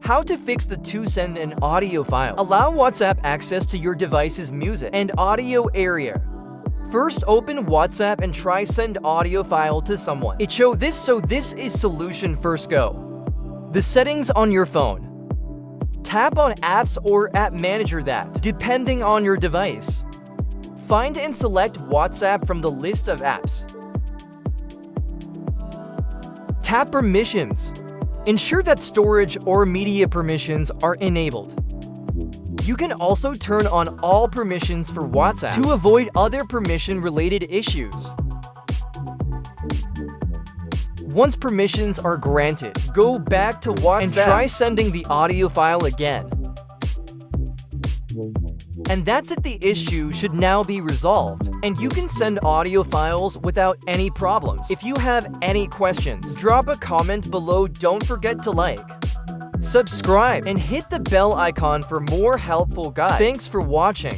How to fix the to send an audio file. Allow WhatsApp access to your device's music and audio area. First, open WhatsApp and try send audio file to someone. It show this, so this is solution. First go the settings on your phone. Tap on apps or app manager that, depending on your device. Find and select WhatsApp from the list of apps. Tap permissions. Ensure that storage or media permissions are enabled. You can also turn on all permissions for WhatsApp to avoid other permission-related issues. Once permissions are granted, go back to WhatsApp and try sending the audio file again. And that's it. The issue should now be resolved, and you can send audio files without any problems. If you have any questions, drop a comment below. Don't forget to like, subscribe, and hit the bell icon for more helpful guides. Thanks for watching.